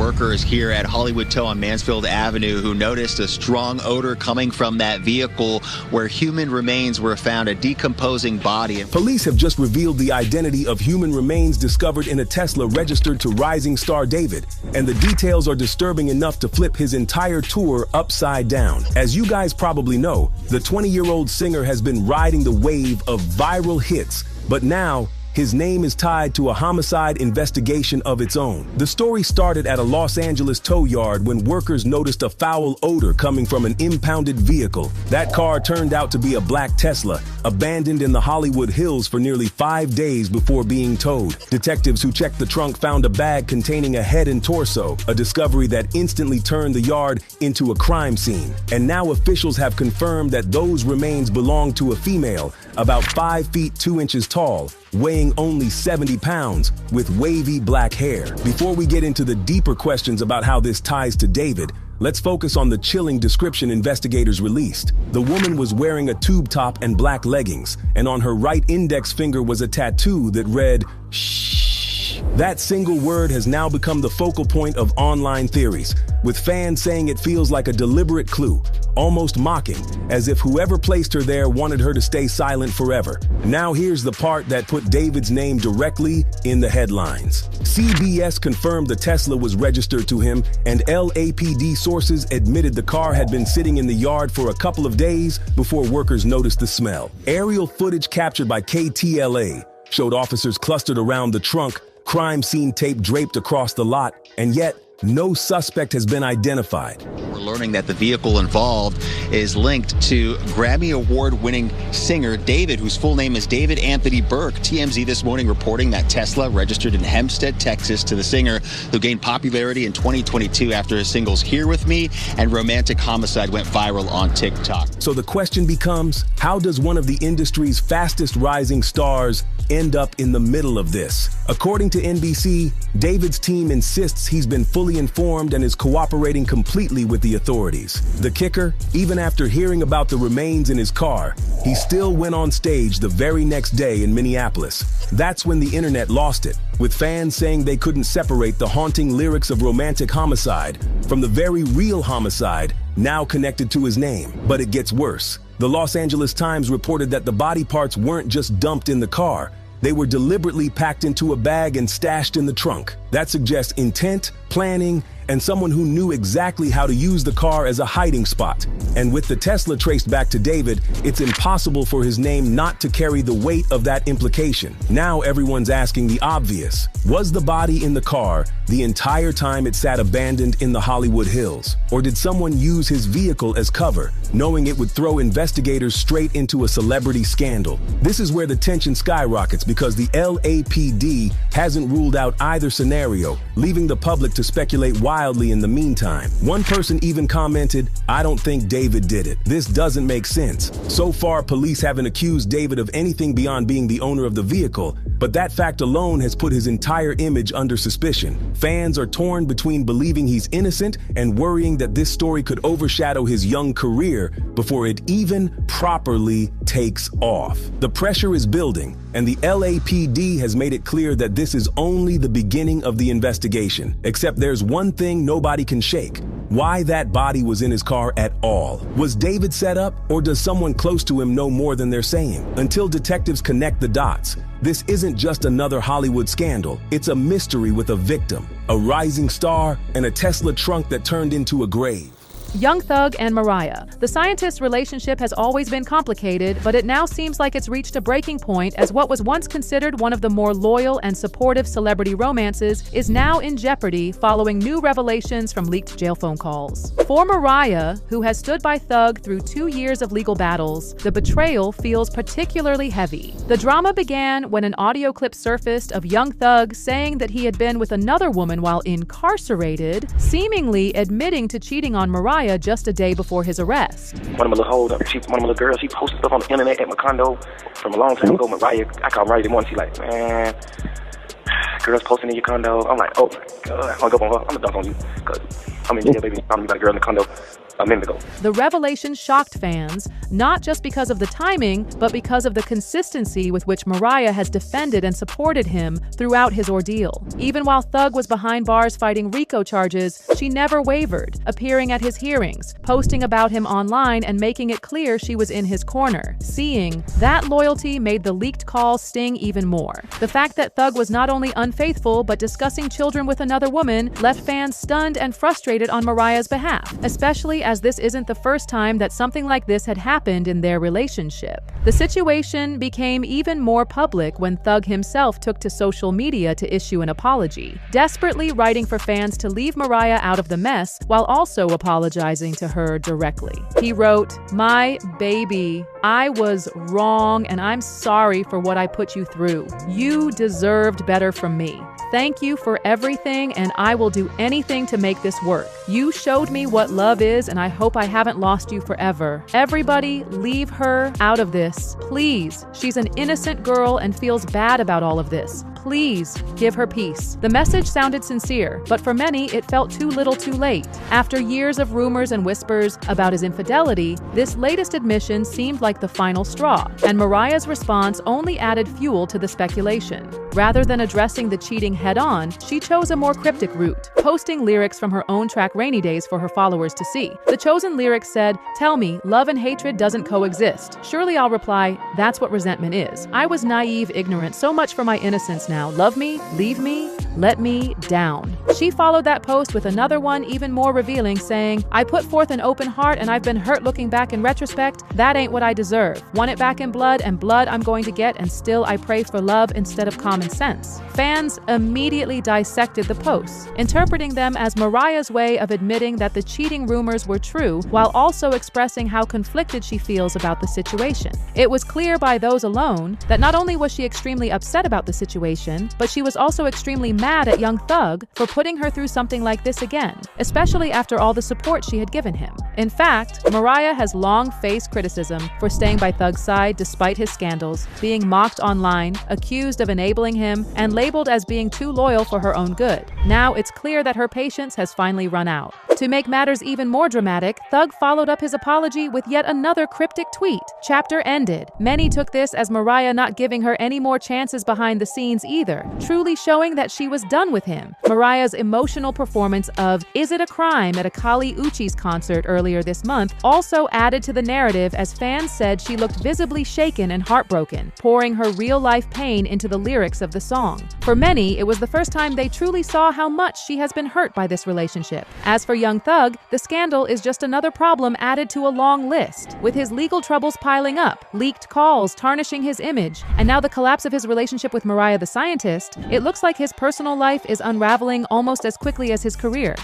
workers here at Hollywood Tow on Mansfield Avenue who noticed a strong odor coming from that vehicle where human remains were found, a decomposing body. Police have just revealed the identity of human remains discovered in a Tesla registered to rising star David, and the details are disturbing enough to flip his entire tour upside down. As you guys probably know, the 20-year-old singer has been riding the wave of viral hits, but now his name is tied to a homicide investigation of its own. The story started at a Los Angeles tow yard when workers noticed a foul odor coming from an impounded vehicle. That car turned out to be a black Tesla, abandoned in the Hollywood Hills for nearly 5 days before being towed. Detectives who checked the trunk found a bag containing a head and torso, a discovery that instantly turned the yard into a crime scene. And now officials have confirmed that those remains belong to a female, about 5 feet 2 inches tall, weighing only 70 pounds, with wavy black hair. Before we get into the deeper questions about how this ties to David, let's focus on the chilling description investigators released. The woman was wearing a tube top and black leggings, and on her right index finger was a tattoo that read, "Shh." That single word has now become the focal point of online theories, with fans saying it feels like a deliberate clue, almost mocking, as if whoever placed her there wanted her to stay silent forever. Now here's the part that put David's name directly in the headlines. CBS confirmed the Tesla was registered to him, and LAPD sources admitted the car had been sitting in the yard for a couple of days before workers noticed the smell. Aerial footage captured by KTLA showed officers clustered around the trunk, crime scene tape draped across the lot, and yet no suspect has been identified. We're learning that the vehicle involved is linked to Grammy Award-winning singer David, whose full name is David Anthony Burke. TMZ this morning reporting that Tesla registered in Hempstead, Texas to the singer, who gained popularity in 2022 after his singles Here With Me and Romantic Homicide went viral on TikTok. So the question becomes, how does one of the industry's fastest rising stars end up in the middle of this? According to NBC, David's team insists he's been fully informed and is cooperating completely with the authorities. The kicker, even after hearing about the remains in his car, he still went on stage the very next day in Minneapolis. That's when the internet lost it, with fans saying they couldn't separate the haunting lyrics of Romantic Homicide from the very real homicide now connected to his name. But it gets worse. The Los Angeles Times reported that the body parts weren't just dumped in the car. They were deliberately packed into a bag and stashed in the trunk. That suggests intent, planning, and someone who knew exactly how to use the car as a hiding spot. And with the Tesla traced back to David, it's impossible for his name not to carry the weight of that implication. Now everyone's asking the obvious. Was the body in the car the entire time it sat abandoned in the Hollywood Hills? Or did someone use his vehicle as cover, knowing it would throw investigators straight into a celebrity scandal? This is where the tension skyrockets because the LAPD hasn't ruled out either scenario, leaving the public to speculate wildly in the meantime. One person even commented, "I don't think David did it. This doesn't make sense." So far, police haven't accused David of anything beyond being the owner of the vehicle, but that fact alone has put his entire image under suspicion. Fans are torn between believing he's innocent and worrying that this story could overshadow his young career before it even properly takes off. The pressure is building, and the LAPD has made it clear that this is only the beginning of the investigation. Except there's one thing nobody can shake: why that body was in his car at all. Was David set up, or does someone close to him know more than they're saying? Until detectives connect the dots, this isn't just another Hollywood scandal. It's a mystery with a victim, a rising star, and a Tesla trunk that turned into a grave. Young Thug and Mariah. The scientist's relationship has always been complicated, but it now seems like it's reached a breaking point as what was once considered one of the more loyal and supportive celebrity romances is now in jeopardy following new revelations from leaked jail phone calls. For Mariah, who has stood by Thug through 2 years of legal battles, the betrayal feels particularly heavy. The drama began when an audio clip surfaced of Young Thug saying that he had been with another woman while incarcerated, seemingly admitting to cheating on Mariah just a day before his arrest. One of my little hoes, one of my little girls, she posted stuff on the internet at my condo from a long time ago. Mariah, I called Mariah this morning. She's like, "Man, girls posting in your condo." I'm like, "Oh my God, I'm gonna go on her. I'm gonna dunk on you, cause I'm in jail, baby. I'm about a girl in the condo." a minute ago. The revelation shocked fans, not just because of the timing, but because of the consistency with which Mariah has defended and supported him throughout his ordeal. Even while Thug was behind bars fighting RICO charges, she never wavered, appearing at his hearings, posting about him online, and making it clear she was in his corner. Seeing that loyalty made the leaked calls sting even more. The fact that Thug was not only unfaithful, but discussing children with another woman left fans stunned and frustrated on Mariah's behalf, especially as this isn't the first time that something like this had happened in their relationship. The situation became even more public when Thug himself took to social media to issue an apology, desperately writing for fans to leave Mariah out of the mess while also apologizing to her directly. He wrote, "My baby, I was wrong and I'm sorry for what I put you through. You deserved better from me. Thank you for everything, and I will do anything to make this work. You showed me what love is, and I hope I haven't lost you forever. Everybody, leave her out of this. Please. She's an innocent girl and feels bad about all of this. Please give her peace." The message sounded sincere, but for many, it felt too little too late. After years of rumors and whispers about his infidelity, this latest admission seemed like the final straw, and Mariah's response only added fuel to the speculation. Rather than addressing the cheating head-on, she chose a more cryptic route, posting lyrics from her own track Rainy Days for her followers to see. The chosen lyrics said, "Tell me, love and hatred doesn't coexist." Surely I'll reply, "That's what resentment is. I was naive, ignorant, so much for my innocence now. Love me, leave me, let me down." She followed that post with another one even more revealing, saying, "I put forth an open heart and I've been hurt looking back in retrospect. That ain't what I deserve. Want it back in blood, and blood I'm going to get, and still I pray for love instead of common sense." Fans immediately dissected the posts, interpreting them as Mariah's way of admitting that the cheating rumors were true while also expressing how conflicted she feels about the situation. It was clear by those alone that not only was she extremely upset about the situation, but she was also extremely mad at young Thug for putting her through something like this again, especially after all the support she had given him. In fact, Mariah has long faced criticism for staying by Thug's side despite his scandals, being mocked online, accused of enabling him, and labeled as being too loyal for her own good. Now it's clear that her patience has finally run out. To make matters even more dramatic, Thug followed up his apology with yet another cryptic tweet. Chapter ended. Many took this as Mariah not giving her any more chances behind the scenes either, truly showing that she was done with him. Mariah's emotional performance of "Is It a Crime" at a Kali Uchis concert earlier this month also added to the narrative, as fans said she looked visibly shaken and heartbroken, pouring her real-life pain into the lyrics of the song. For many, it was the first time they truly saw how much she has been hurt by this relationship. As for young Thug, the scandal is just another problem added to a long list, with his legal troubles piling up, leaked calls tarnishing his image, and now the collapse of his relationship with Mariah the Scientist. It looks like his personal life is unraveling almost as quickly as his career.